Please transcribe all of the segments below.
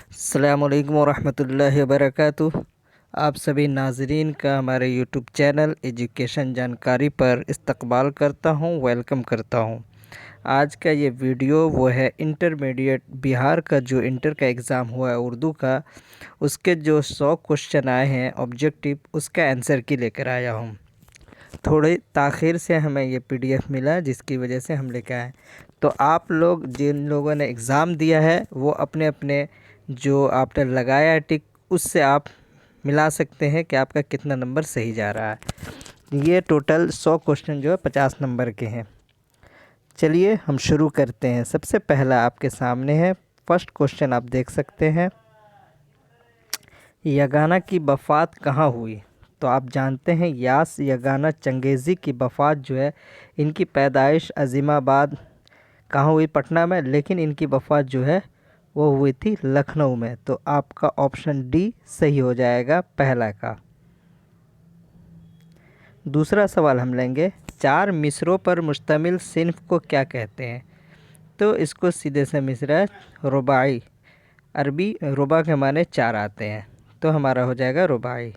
अस्सलामुअलैकुम वरहमतुल्लाहि वबरकातुह। आप सभी नाज़रीन का हमारे यूट्यूब चैनल एजुकेशन जानकारी पर इस्तकबाल करता हूं, वेलकम करता हूं। आज का ये वीडियो वो है इंटरमीडिएट बिहार का जो इंटर का एग्ज़ाम हुआ है उर्दू का, उसके जो 100 क्वेश्चन आए हैं ऑब्जेक्टिव, उसका आंसर की लेकर आया हूँ। थोड़ी ताख़ीर से हमें ये पीडीएफ मिला जिसकी वजह से हम लेकर आए। तो आप लोग जिन लोगों ने एग्ज़ाम दिया है वो अपने अपने जो आपने लगाया है टिक, उससे आप मिला सकते हैं कि आपका कितना नंबर सही जा रहा है। ये टोटल 100 क्वेश्चन जो है 50 नंबर के हैं। चलिए हम शुरू करते हैं। सबसे पहला आपके सामने है, फर्स्ट क्वेश्चन आप देख सकते हैं, यगाना की वफ़ात कहाँ हुई? तो आप जानते हैं यास यगाना चंगेज़ी की वफ़ात जो है, इनकी पैदाइश अज़ीमाबाद कहाँ हुई? पटना में, लेकिन इनकी वफ़ात जो है वो हुई थी लखनऊ में। तो आपका ऑप्शन डी सही हो जाएगा, पहला का। दूसरा सवाल हम लेंगे, 4 मिसरों पर मुश्तमिल सिन्फ को क्या कहते हैं? तो इसको सीधे से मिसरा रुबाई, अरबी रुबा के माने 4 आते हैं, तो हमारा हो जाएगा रुबाई।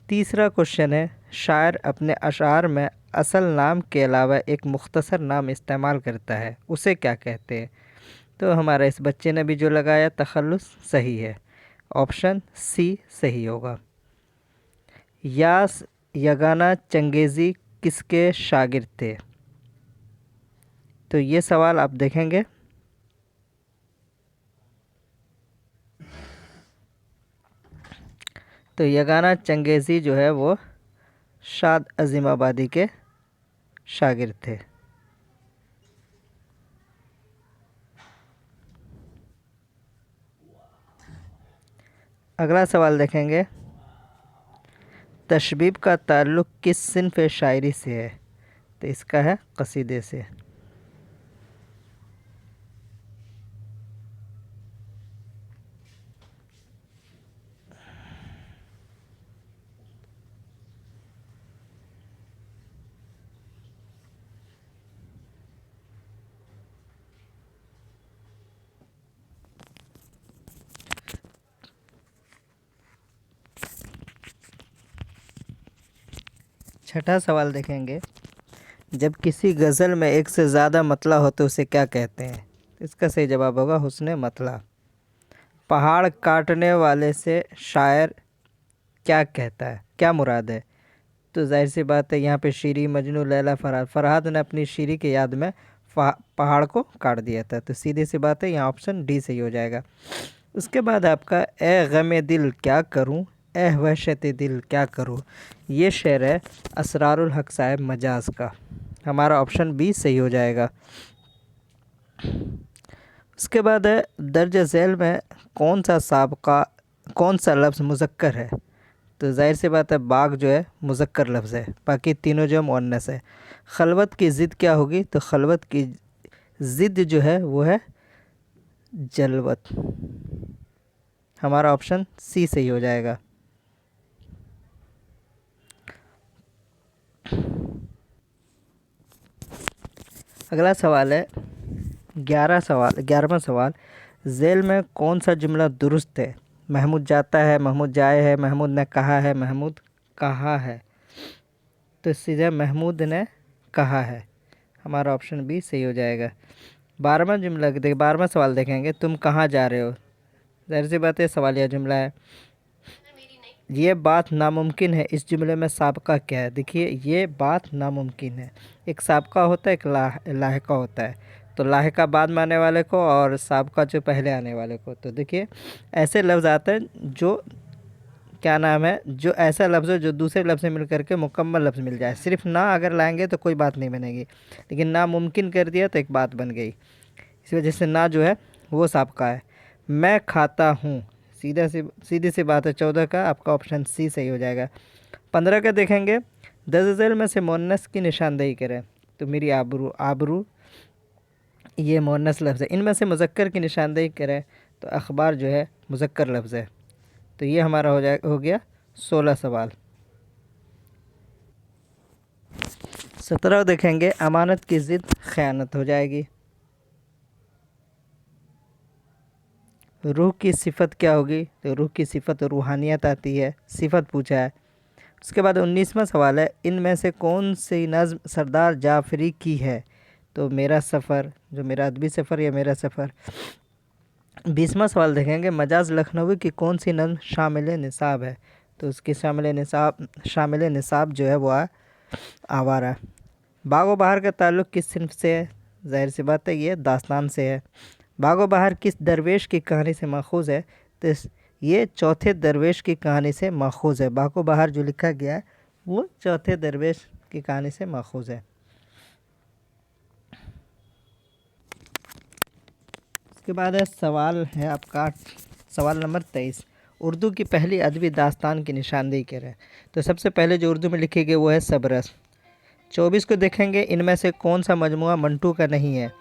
तीसरा क्वेश्चन है, शायर अपने अशार में असल नाम के अलावा एक मुख्तसर नाम इस्तेमाल करता है, उसे क्या कहते हैं? तो हमारा इस बच्चे ने भी जो लगाया तखल्लुस सही है, ऑप्शन सी सही होगा। यास यगाना चंगेज़ी किसके शागिर्द थे? तो ये सवाल आप देखेंगे, तो यगाना चंगेज़ी जो है वो शाद अज़ीमाबादी के शागिर्द थे। अगला सवाल देखेंगे, तशबीब का ताल्लुक़ किस सिन्फ़ शायरी से है? तो इसका है कसीदे से। छठा सवाल देखेंगे, जब किसी गज़ल में एक से ज़्यादा मतला हो तो उसे क्या कहते हैं? इसका सही जवाब होगा हुस्ने मतला। पहाड़ काटने वाले से शायर क्या कहता है, क्या मुराद है? तो जाहिर सी बात है, यहाँ पे शीरी मजनू लैला फरहाद, फरहाद ने अपनी शीरी के याद में पहाड़ को काट दिया था, तो सीधी सी बात है यहाँ ऑप्शन डी सही हो जाएगा। उसके बाद आपका ए गमे दिल क्या करूँ, ए वहशत दिल क्या करूँ, ये शेर है असरारुल हक साहब मजाज का, हमारा ऑप्शन बी सही हो जाएगा। उसके बाद है, दर्ज झैल में कौन सा लफ्ज़ मुज़क्कर है? तो जाहिर सी बात है बाग जो है मुज़क्कर लफ्ज़ है, बाकी तीनों जो मुअन्नस है। खलवत की ज़िद क्या होगी? तो खलवत की ज़िद जो है वो है जलवत, हमारा ऑप्शन सी सही हो जाएगा। अगला सवाल है 11वां सवाल, झेल में कौन सा जुमला दुरुस्त है? महमूद जाता है, महमूद जाए है, महमूद ने कहा है, महमूद कहा है। तो सीधे महमूद ने कहा है, हमारा ऑप्शन बी सही हो जाएगा। 12वां सवाल देखेंगे, तुम कहाँ जा रहे हो? ज़ाहिर सी बात है सवालिया जुमला है। ये बात नामुमकिन है, इस जुमले में साबका क्या है? देखिए ये बात नामुमकिन है, एक साबका होता है, एक लाहिका होता है। तो लाहिका बाद में आने वाले को और साबका जो पहले आने वाले को। तो देखिए ऐसे लफ्ज़ आते हैं जो क्या नाम है, जो ऐसा लफ्ज़ हो जो दूसरे लफ्ज़ से मिल करके मुकम्मल लफ्ज़ मिल जाए। सिर्फ ना अगर लाएंगे तो कोई बात नहीं बनेगी, लेकिन नामुमकिन कर दिया तो एक बात बन गई। इस वजह से ना जो है वो साबका है। मैं खाता हूँ, सीधी सी बात है, 14 का आपका ऑप्शन सी सही हो जाएगा। 15 का देखेंगे, दज़ल में से मुअन्नस की निशानदेही करें। तो मेरी आबरू ये मुअन्नस लफ्ज़ है, इनमें से मुज़क्कर की निशानदेही करें। तो अखबार जो है मुज़क्कर लफ्ज़ है, तो ये हमारा हो गया 16 सवाल। 17 देखेंगे, अमानत की ज़िद ख़यानत हो जाएगी। रूह की सिफत क्या होगी? तो रूह की सिफत रूहानियत आती है, सिफत पूछा है। उसके बाद 19वां सवाल है, इनमें से कौन सी नज़्म सरदार जाफरी की है? तो मेरा सफ़र, जो मेरा अदबी सफ़र या मेरा सफ़र। 20वां सवाल देखेंगे, मजाज लखनवी की कौन सी नज़्म शामिल निसाब है? तो उसकी शामिल निसाब जो है वो आवारा। बागो बहार का ताल्लुक़ किस सिन्फ से है? ज़ाहिर सी बात है ये दास्तान से है। बागो बहार किस दरवेश की कहानी से माखूज़ है? तो ये चौथे दरवेश की कहानी से माखूज़ है। बागो बहार जो लिखा गया है वो चौथे दरवेश की कहानी से माखूज़ है। उसके बाद सवाल है आपका सवाल नंबर 23, उर्दू की पहली अदबी दास्तान की निशानदेही क्या है? तो सबसे पहले जो उर्दू में लिखी गई वो है सबरस। 24 को देखेंगे, इनमें से कौन सा मजमुआ मंटू का नहीं है?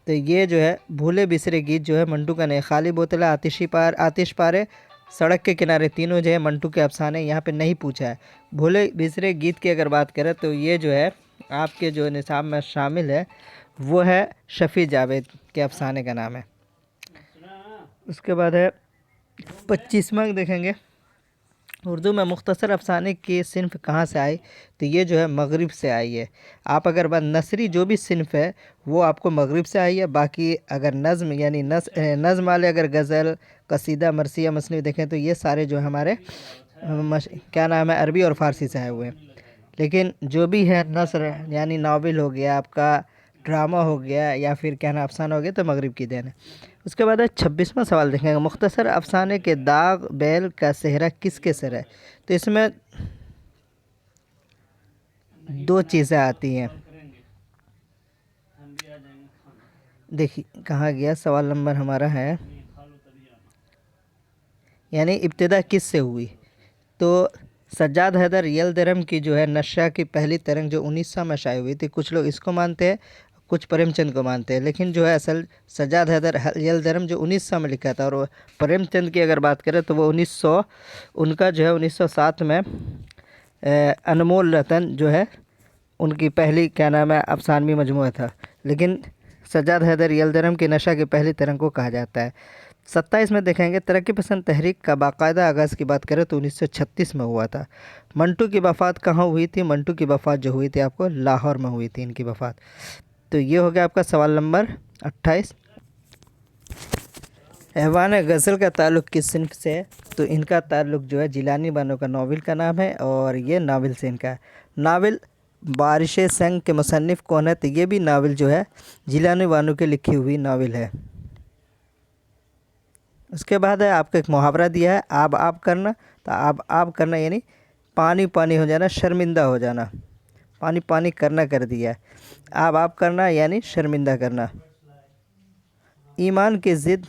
तो ये जो है भूले बिसरे गीत जो है मंटू का नहीं। खाली बोतल, आतिश पारे, सड़क के किनारे, तीनों जो है मंटू के अफसाने यहाँ पे नहीं पूछा है। भूले बिसरे गीत की अगर बात करें तो ये जो है आपके जो निसाब में शामिल है वो है शफ़ी जावेद के अफसाने का नाम है। उसके बाद है 25वां देखेंगे, उर्दू में मुख्तसर अफसाने की सिन्फ कहाँ से आई? तो ये जो है मगरिब से आई है। आप अगर बात नसरी जो भी सिन्फ है वो आपको मगरिब से आई है। बाकी अगर नज़्म यानी नज़्म वाले अगर गज़ल, कसीदा, मरसिया, मसनवी देखें तो ये सारे जो हमारे क्या नाम है अरबी और फ़ारसी से आए हुए हैं। लेकिन जो भी है नसर यानी नावल हो गया, आपका ड्रामा हो गया, या फिर क्या ना अफसाना हो गया, तो मगरिब की देन है। उसके बाद है 26वां सवाल देखेंगे, मुख्तसर अफसाने के दाग बैल का सेहरा किसके सर है? तो इसमें दो चीज़ें आती हैं। देखिए कहाँ गया सवाल नंबर हमारा है, यानी इब्तिदा किस से हुई? तो सज्जाद हैदर यलदरम की जो है नशा की पहली तरंग जो 1900 में शाये हुई थी, कुछ लोग इसको मानते हैं, कुछ प्रेमचंद को मानते हैं। लेकिन जो है असल सज्जाद हैदर यलदरम जो 1900 में लिखा था, और प्रेमचंद की अगर बात करें तो वो 1900 उनका जो है 1907 में अनमोल रतन जो है उनकी पहली क्या नाम है अफसानवी मजमूआ था। लेकिन सज्जाद हैदर यलदरम की नशा की पहली तरंग को कहा जाता है। 27 में देखेंगे, तरक्की पसंद तहरीक का बाकायदा आगाज़ की बात करें तो 1936 में हुआ था। मंटू की वफ़ात कहाँ हुई थी? मंटू की वफ़ात जो हुई थी आपको लाहौर में हुई थी इनकी वफ़ात। तो ये हो गया आपका सवाल नंबर 28। ऐवान गज़ल का ताल्लुक़ किस सिन्फ से है? तो इनका ताल्लुक़ जो है जिलानी बानो का नावल का नाम है, और ये नावल से इनका है। नावल बारिश संग के मुसन्निफ़ कौन है? तो ये भी नावल जो है जिलानी बानो की लिखी हुई नावल है। उसके बाद है आपको एक मुहावरा दिया है, आप करना। तो आप करना यानी पानी पानी हो जाना, शर्मिंदा हो जाना। पानी पानी करना कर दिया है, आप करना यानी शर्मिंदा करना। ईमान की ज़िद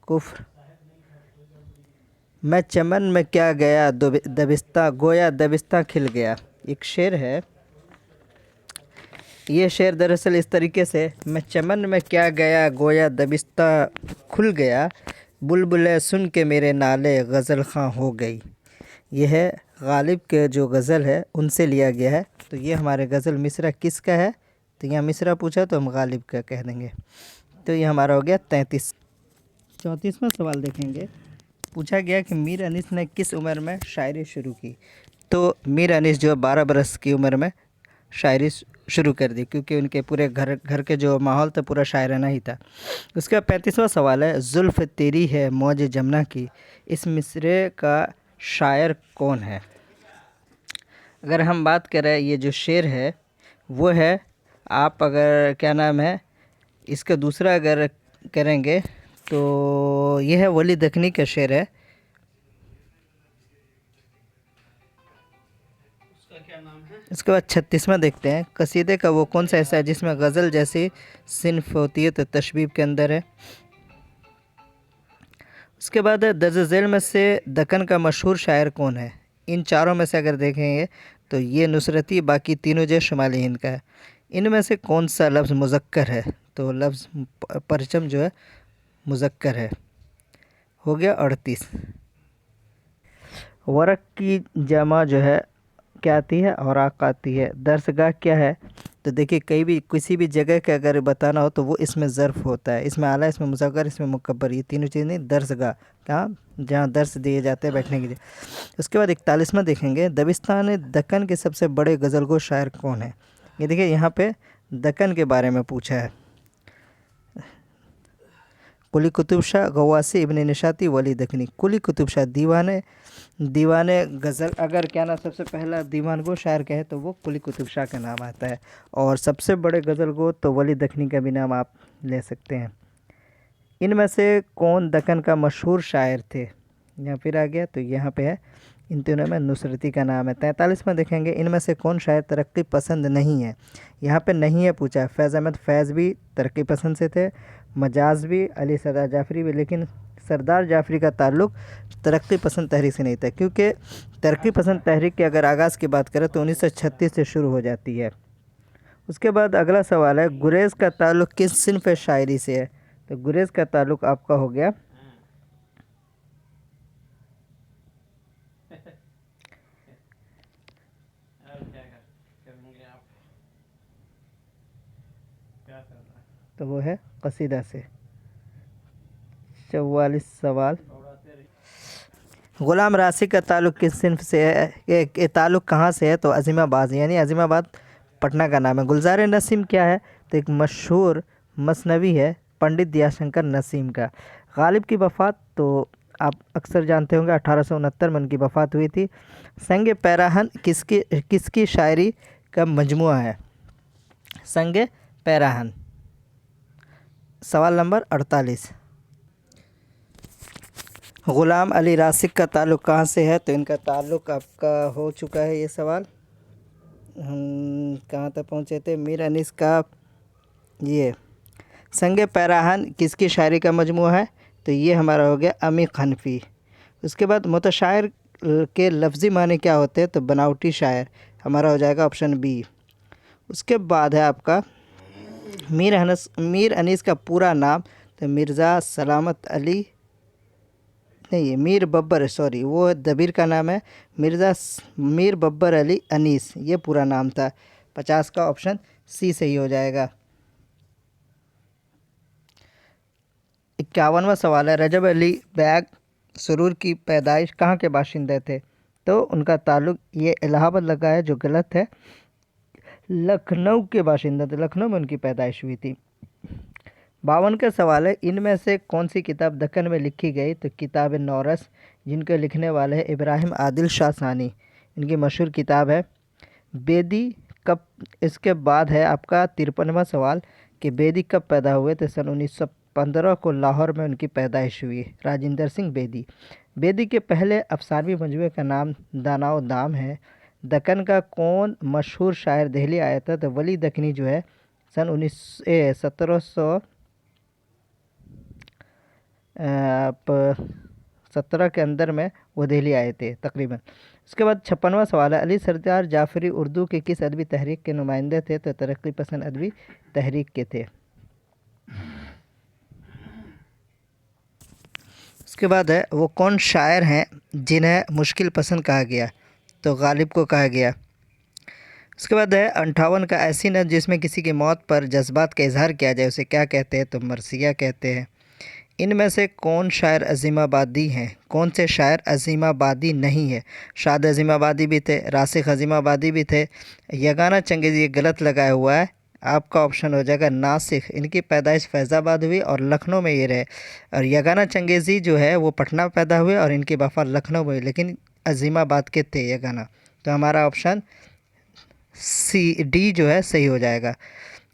कुफ्र, मैं चमन में क्या गया दबिस्ता, गोया दबिस्ता खिल गया। एक शेर है, ये शेर दरअसल इस तरीके से, मैं चमन में क्या गया गोया दबिस्ता खुल गया, बुलबुलें सुन के मेरे नाले गज़ल ख़ां हो गई। यह है गालिब के जो गज़ल है उनसे लिया गया है। तो ये हमारे गज़ल मिसरा किसका है? तो यहाँ मिसरा पूछा तो हम गालिब का कह देंगे। तो ये हमारा हो गया 33। 34वां सवाल देखेंगे, पूछा गया कि मीर अनीस ने किस उम्र में शायरी शुरू की? तो मीर अनीस जो 12 बरस की उम्र में शायरी शुरू कर दी, क्योंकि उनके पूरे घर के जो माहौल था पूरा शायराना ही था। उसका 35वां सवाल है, जुल्फ़ तेरी है मौज जमुना की, इस मिसरे का शायर कौन है? अगर हम बात करें ये जो शेर है वो है, आप अगर क्या नाम है इसका दूसरा अगर करेंगे तो यह है वली दखनी का शेर है। उसका क्या नाम है? इसके बाद 36वां देखते हैं, कसीदे का वो कौन सा ऐसा है जिसमें गज़ल जैसी सिन्फ होती है? तो तशबीब के अंदर है। उसके बाद दर्ज झेल में से दक्कन का मशहूर शायर कौन है? इन चारों में से अगर देखेंगे तो ये नुसरती, बाकी तीनों जो शुमाली हिंद का है। इनमें से कौन सा लफ्ज़ मुज़क्कर है? तो लफ्ज़ परचम जो है मुज़क्कर है। हो गया 38। वरक की जमा जो है क्या आती है? औराक आती है। दरसगाह क्या है? तो देखिए किसी भी जगह के अगर बताना हो तो वो इसमें ज़र्फ़ होता है, इसमें आला, इसमें मुज़क्कर, इसमें मुकब्बर, ये तीनों चीज़ें नहीं। दरसगाह कहाँ? जहाँ दर्स दिए जाते हैं बैठने के लिए। उसके बाद 41वां देखेंगे, दबिस्तान दक्कन के सबसे बड़े गज़लगो शायर कौन है? ये देखिए यहाँ पे दक्कन के बारे में पूछा है। कुली कुतुब शाह, गवासी, इब्न निशाती, वली दक्कनी। कुली कुतुब शाह दीवाने गज़ल, अगर क्या ना सबसे पहला दीवान गो शायर कहे तो वो कुली कुतुब शाह का नाम आता है। और सबसे बड़े गज़ल गो तो वली दक्कनी का भी नाम आप ले सकते हैं। इनमें से कौन दक्कन का मशहूर शायर थे? यहाँ फिर आ गया तो यहाँ पे है, इन तीनों में नुसरती का नाम है। 43वां देखेंगे, इनमें से कौन शायर तरक्की पसंद नहीं है? यहाँ पे नहीं है पूछा है। फैज़ अहमद फैज़ भी तरक्की पसंद से थे, मजाज भी, अली सरदार जाफरी भी, लेकिन सरदार जाफरी का ताल्लुक़ तरक्की पसंद तहरीक से नहीं था, क्योंकि तरक्की पसंद तहरीक के अगर आगाज़ की बात करें तो 1936 से शुरू हो जाती है। उसके बाद अगला सवाल है, गुरेज़ का ताल्लुक़ किस सिन्फ़ शायरी से है? तो गुरेज़ का ताल्लुक़ आपका हो गया तो वो है कसीदा से। 44 सवाल, ग़ुलाम राशि का ताल्लुक़ किस सिन्फ़ से है? ये ताल्लुक़ कहाँ से है? तो अज़ीमाबाद, यानी अज़ीमाबाद पटना का नाम है। गुलज़ार नसीम क्या है? तो एक मशहूर मसनवी है पंडित दयाशंकर नसीम का। गालिब की वफ़ात तो आप अक्सर जानते होंगे, 1869 में उनकी वफ़ात हुई थी। संग पैराहन किसकी शायरी का मजमुआ है? संग पैराहन। सवाल नंबर 48, ग़ुलाम अली रासिक का ताल्लुक़ कहाँ से है? तो इनका ताल्लुक़ आपका हो चुका है ये सवाल। हम कहाँ तक पहुँचे थे? मीर अनीस का ये संग पैराहन किसकी शायरी का मजमूआ है? तो ये हमारा हो गया अमी खनफी। उसके बाद मुतशायर के लफ्ज़ी माने क्या होते हैं? तो बनावटी शायर, हमारा हो जाएगा ऑप्शन बी। उसके बाद है आपका मीर अनीस का पूरा नाम, तो मिर्ज़ा सलामत अली नहीं, मीर बब्बर, सॉरी वो दबीर का नाम है, मीर बब्बर अली अनीस ये पूरा नाम था। 50 का ऑप्शन सी सही हो जाएगा। 51वां सवाल है, रजब अली बैग सुरूर की पैदाइश कहाँ के बाशिंदे थे? तो उनका ताल्लुक़ ये इलाहाबाद लगा है, जो गलत है, लखनऊ के बाशिंदे थे, लखनऊ में उनकी पैदाइश हुई थी। 52 का सवाल है, इनमें से कौन सी किताब दक्कन में लिखी गई? तो किताब नौरस, जिनके लिखने वाले हैं इब्राहिम आदिल शाह सानी, इनकी मशहूर किताब है। बेदी कब, इसके बाद है आपका 53वां सवाल कि बेदी कब पैदा हुए? तो सन 1915 को लाहौर में उनकी पैदाइश हुई, राजिंदर सिंह बेदी। बेदी के पहले अफसानवी मजमूए का नाम दानाओ दाम है। दक्कन का कौन मशहूर शायर दिल्ली आया था? तो वली दक्कनी जो है सन 1717 के अंदर में वो दिल्ली आए थे तकरीबन। उसके बाद 56वां सवाल है, अली सरदार जाफरी उर्दू के किस अदबी तहरीक के नुमाइंदे थे? तो तरक्की पसंद अदबी तहरीक के थे। उसके बाद है, वो कौन शायर हैं जिन्हें मुश्किल पसंद कहा गया? तो गालिब को कहा गया। उसके बाद है 58 का, ऐसी नज़्म जिसमें किसी की मौत पर जज्बात का इजहार किया जाए उसे क्या कहते हैं? तो मरसिया कहते हैं। इनमें से कौन शायर अज़ीमाबादी हैं? कौन से शायर अज़ीमाबादी नहीं है? शाद अज़ीमाबादी भी थे, रासिक अज़ीमाबादी भी थे, यगाना चंगेज़ी ये गलत लगाया हुआ है, आपका ऑप्शन हो जाएगा नासिक। इनकी पैदाइश फैज़ाबाद हुई और लखनऊ में ये रहे, और यगाना चंगेज़ी जो है वो पटना पैदा हुए और इनकी वफ़ात लखनऊ में हुई, लेकिन अज़ीमाबाद के थे यगाना। तो हमारा ऑप्शन सी डी जो है सही हो जाएगा।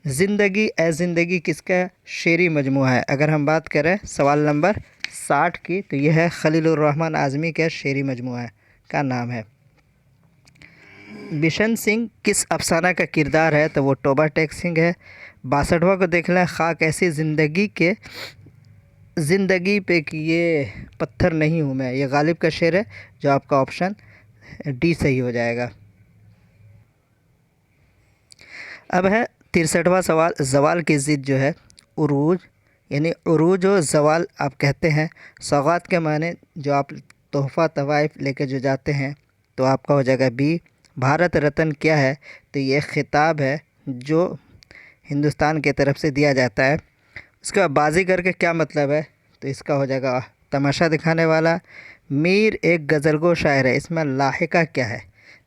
ज़िंदगी ए ज़िंदगी किसका शेरी मजमूआ है? अगर हम बात करें सवाल नंबर 60 की, तो यह है खलीलुर रहमान आज़मी का शेरी मजमूआ का नाम है। बिशन सिंह किस अफसाना का किरदार है? तो वो टोबा टेक सिंह है। 62वां को देख लें, खाक ऐसी ज़िंदगी पे कि ये पत्थर नहीं हूँ मैं, ये गालिब का शेर है, जो आपका ऑप्शन डी सही हो जाएगा। अब है 63वां सवाल, ज़वाल की ज़िद जो है उरूज, यानी उरूज और ज़वाल आप कहते हैं। सौगात के माने जो आप तोहफ़ा तवाइफ लेके जो जाते हैं, तो आपका हो जाएगा बी। भारत रत्न क्या है? तो ये खिताब है जो हिंदुस्तान की तरफ से दिया जाता है। उसके बाद बाजीगर का क्या मतलब है? तो इसका हो जाएगा तमाशा दिखाने वाला। मीर एक गज़लगो शायर है, इसमें लाहिका क्या है?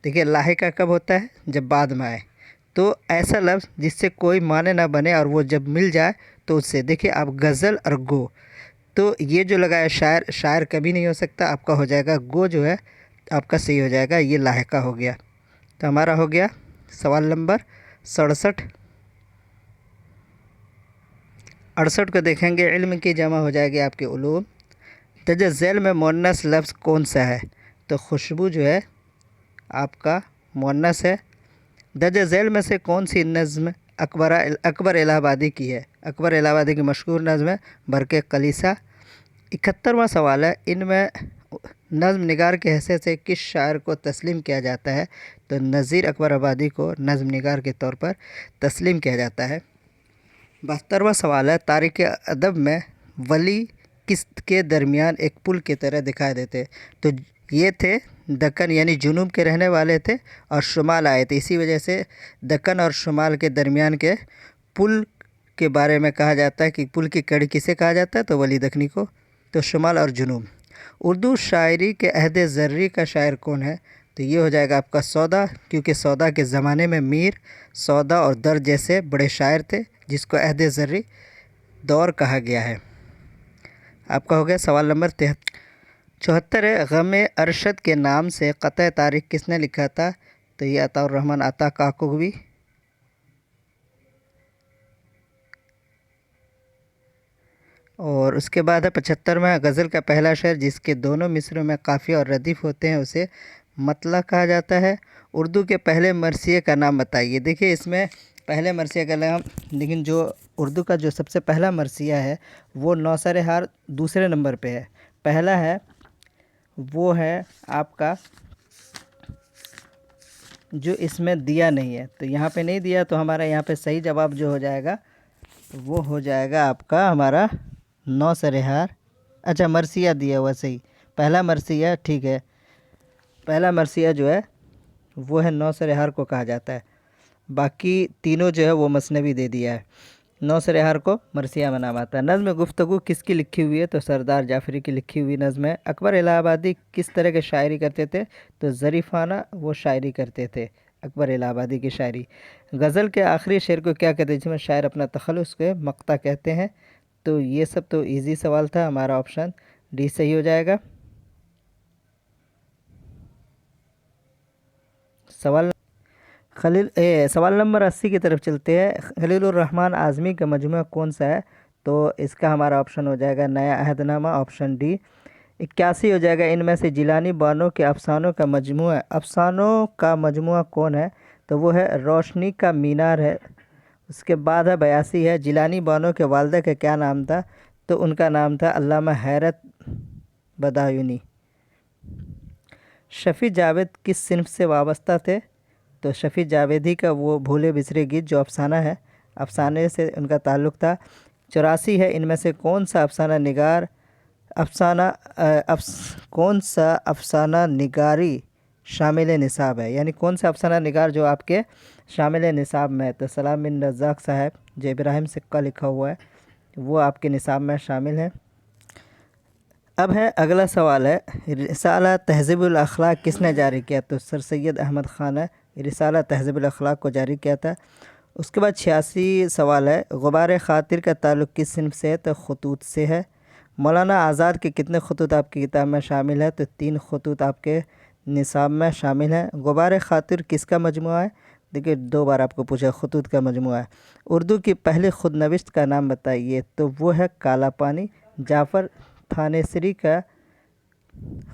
देखिए लाहिका कब होता है? जब बाद में आए। तो ऐसा लफ्ज़ जिससे कोई माने ना बने और वो जब मिल जाए तो उससे, देखिए आप गज़ल और गो, तो ये जो लगाया शायर, शायर कभी नहीं हो सकता, आपका हो जाएगा गो जो है आपका सही हो जाएगा, ये लाहिका हो गया। तो हमारा हो गया सवाल नंबर 67। 68 को देखेंगे, इल्म की जमा हो जाएगी आपके उलूम। दर्ज झैल में मुअन्नस लफ्ज़ कौन सा है? तो खुशबू जो है आपका मुअन्नस है। दर्ज झैल में से कौन सी नज़्म अकबर इलाहाबादी की है? अकबर इलाहाबादी की मशहूर नज़्म है बरक़े कलीसा। 71वां सवाल है, इनमें नज़्म निगार के हैसियत से किस शायर को तस्लीम किया जाता है? तो नज़ीर अकबर आबादी को नज़्म निगार के तौर पर तस्लीम किया जाता है। 72वां सवाल है, तारीख़ अदब में वली किस के दरमियान एक पुल की तरह दिखाई देते? तो ये थे दक्कन यानी जुनूब के रहने वाले थे और शुमाल आए थे, इसी वजह से दक्कन और शुमाल के दरमियान के पुल के बारे में कहा जाता है कि पुल की कड़ी किसे कहा जाता है? तो वली दक्कनी को। तो शुमाल और जुनूब। उर्दू शायरी के अहद ज़र्री का शायर कौन है? तो ये हो जाएगा आपका सौदा, क्योंकि सौदा के ज़माने में मीर, सौदा और दर जैसे बड़े शायर थे जिसको अहद ज़र्री दौर कहा गया है। आपका हो गया सवाल नंबर 74 है, गम अरशद के नाम से क़त्ए तारीख़ किसने लिखा था? तो ये अताउर रहमान अता काकोवी। और उसके बाद है 75 में, गज़ल का पहला शेर जिसके दोनों मिसरों में काफ़िया और रदीफ़ होते हैं उसे मतला कहा जाता है। उर्दू के पहले मरसिए का नाम बताइए। देखिए इसमें पहले मरसिया का नाम, लेकिन जो उर्दू का जो सबसे पहला मरसिया है वो नौसर-ए-हार दूसरे नंबर पे है। पहला है वो है आपका जो इसमें दिया नहीं है, तो यहाँ पे नहीं दिया, तो हमारा यहाँ पे सही जवाब जो हो जाएगा वो हो जाएगा आपका हमारा नौसर-ए-हार। अच्छा मरसिया दिया हुआ सही, पहला मरसिया ठीक है, पहला मरसिया जो है वो है नौसर-ए-हार को कहा जाता है। बाकी तीनों जो है वो मसनवी दे दिया है, नौसर-ए-हार को मरसिया में नाम आता है। नज़्म गुफ्तगू किसकी लिखी हुई है? तो सरदार जाफ़री की लिखी हुई नज़्म है। अकबर इलाहाबादी किस तरह के शायरी करते थे? तो ज़रीफ़ाना वो शायरी करते थे अकबर इलाहाबादी की शायरी। गज़ल के आखिरी शेर को क्या कहते हैं जिसमें शायर अपना तखल्लुस के मक्ता कहते हैं? तो ये सब तो इजी सवाल था, हमारा ऑप्शन डी सही हो जाएगा। सवाल नंबर 80 की तरफ चलते हैं। खलीलुर रहमान आज़मी का मजमूआ कौन सा है? तो इसका हमारा ऑप्शन हो जाएगा नया अहदनामा, ऑप्शन डी। 81 हो जाएगा, इनमें से जिलानी बानो के अफसानों का मजमूआ, अफसानों का मजमूआ कौन है? तो वो है रोशनी का मीनार है। उसके बाद है 82 है, जिलानी बानो के वालदा का क्या नाम था? तो उनका नाम था अल्लामा हैरत बदायूनी। शफ़ी जावेद किस सिन्फ से वाबस्ता थे? तो शफ़ी जावेदी का वो भूले बिसरे गीत जो अफसाना है, अफसाने से उनका ताल्लुक़ था। 84 है, इनमें से कौन सा अफसाना निगार कौन सा अफसाना निगारी शामिल निसाब है, यानी कौन सा अफसाना निगार जो आपके शामिल निसाब में है? तो सलाम बिन रज़ाक़ साहब जो इब्राहिम सिक्का लिखा हुआ है वो आपके निसाब में शामिल है। अब है अगला सवाल है, रिसाला तहज़ीबुल अखलाक किसने जारी किया? तो सर सैयद अहमद ख़ान है रिसाला तहज़ीबुल अखलाक को जारी किया था। उसके बाद 86 सवाल है, गुबार ख़ातिर का ताल्लुक़ किस सिन्फ़ से है? तो ख़ुतूत से है। मौलाना आज़ाद के कितने ख़ुतूत आपकी किताब में शामिल है? तो 3 ख़ुतूत आपके निसाब में शामिल हैं। गुबार ख़ातिर किसका मजमूआ है? देखिए 2 बार आपको पूछा, ख़ुतूत का मजमूआ है। उर्दू की पहली खुदनविश्त का नाम बताइए? तो वो है काला पानी। जाफ़र थानेसरी का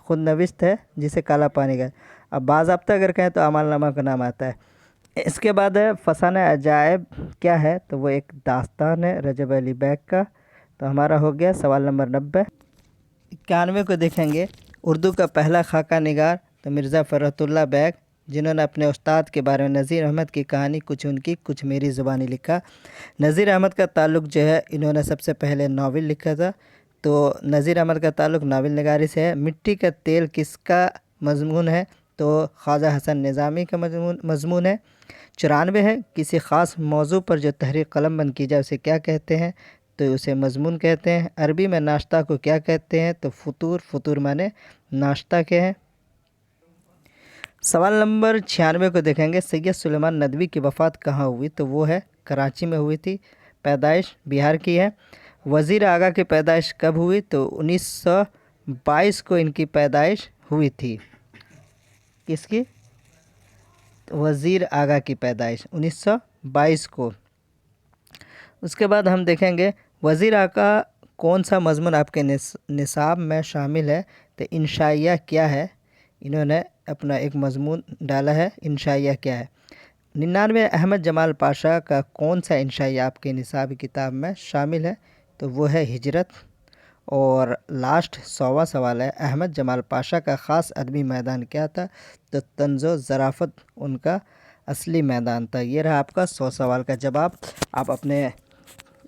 खुदनविश्त है जिसे काला पानी का। अब बाज़ाब्ता अगर कहें तो अमालनामा का नाम आता है। इसके बाद है फसाना अजायब क्या है? तो वो एक दास्तान है रजब अली बैग का। तो हमारा हो गया सवाल नंबर 90। 91 को देखेंगे, उर्दू का पहला खाका निगार तो मिर्ज़ा फ़रहतुल्लाह बैग, जिन्होंने अपने उस्ताद के बारे में नज़ीर अहमद की कहानी कुछ उनकी कुछ मेरी ज़ुबानी लिखा। नज़ीर अहमद का ताल्लुक़ जो है, इन्होंने सबसे पहले नावल लिखा था, तो नज़ीर अहमद का ताल्लुक़ नावल निगारी से है। मिट्टी का तेल किसका मजमून है? तो ख्वाजा हसन निज़ामी का मज़मून है। 94 है, किसी ख़ास मौजू पर जो तहरीर कलम बंद की जाए उसे क्या कहते हैं? तो उसे मज़मून कहते हैं। अरबी में नाश्ता को क्या कहते हैं? तो फ़ुतूर, फ़ुतूर माने नाश्ता के हैं। सवाल नंबर 96 को देखेंगे, सैयद सुलेमान नदवी की वफ़ात कहाँ हुई? तो वो है कराची में हुई थी। पैदाइश बिहार की है। वज़ीर आगा की पैदाइश कब हुई? तो 1922 को इनकी पैदाइश हुई थी। किसकी? वज़ीर आगा की पैदाइश 1922 को। उसके बाद हम देखेंगे वज़ीर आगा कौन सा मज़मून आपके निसाब में शामिल है? तो इंशाइया क्या है? इन्होंने अपना एक मज़मून डाला है, इंशाइया क्या है। 99 अहमद जमाल पाशा का कौन सा इंशाइया आपके निसाब किताब में शामिल है? तो वो है हिजरत। और लास्ट 100वां सवाल है, अहमद जमाल पाशा का ख़ास अदबी मैदान क्या था? तो तंज़ो ज़राफ़त उनका असली मैदान था। ये रहा आपका 100 सवाल का जवाब। आप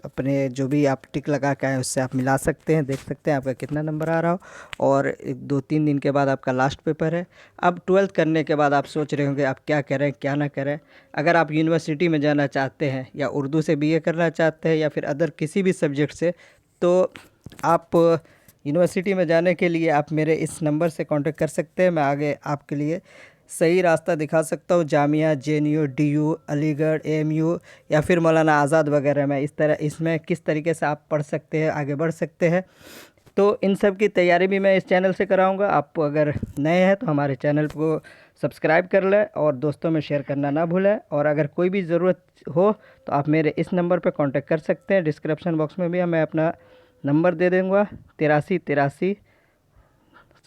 अपने जो भी आप टिक लगा के आए उससे आप मिला सकते हैं, देख सकते हैं आपका कितना नंबर आ रहा हो। और 2-3 दिन के बाद आपका लास्ट पेपर है। अब 12th करने के बाद आप सोच रहे होंगे आप क्या करें क्या ना करें। अगर आप यूनिवर्सिटी में जाना चाहते हैं या उर्दू से बीए करना चाहते हैं या फिर अदर किसी भी सब्जेक्ट से, तो आप यूनिवर्सिटी में जाने के लिए आप मेरे इस नंबर से कांटेक्ट कर सकते हैं। मैं आगे आपके लिए सही रास्ता दिखा सकता हूँ। Jamia, JNU, DU, Aligarh, AMU या फिर मौलाना आज़ाद वगैरह में इसमें किस तरीके से आप पढ़ सकते हैं, आगे बढ़ सकते हैं। तो इन सब की तैयारी भी मैं इस चैनल से कराऊंगा। आप अगर नए हैं तो हमारे चैनल को सब्सक्राइब कर लें और दोस्तों में शेयर करना ना भूलें। और अगर कोई भी ज़रूरत हो तो आप मेरे इस नंबर पर कांटेक्ट कर सकते हैं। डिस्क्रिप्शन बॉक्स में भी मैं अपना नंबर दे दूँगा, 83 93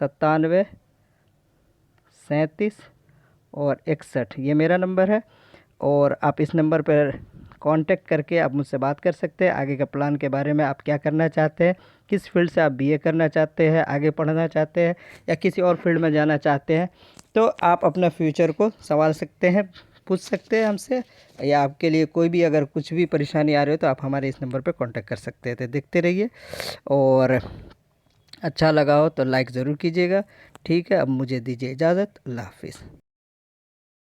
97 37 और 61, ये मेरा नंबर है। और आप इस नंबर पर कांटेक्ट करके आप मुझसे बात कर सकते हैं। आगे का प्लान के बारे में, आप क्या करना चाहते हैं, किस फील्ड से आप बीए करना चाहते हैं, आगे पढ़ना चाहते हैं या किसी और फील्ड में जाना चाहते हैं, तो आप अपना फ्यूचर को संवार सकते हैं, पूछ सकते हैं हमसे। या आपके लिए कोई भी अगर कुछ भी परेशानी आ रही हो तो आप हमारे इस नंबर पर कांटेक्ट कर सकते हैं। तो देखते रहिए और अच्छा लगा हो तो लाइक ज़रूर कीजिएगा। ठीक है, अब मुझे दीजिए इजाज़त। अल्लाह हाफिज़।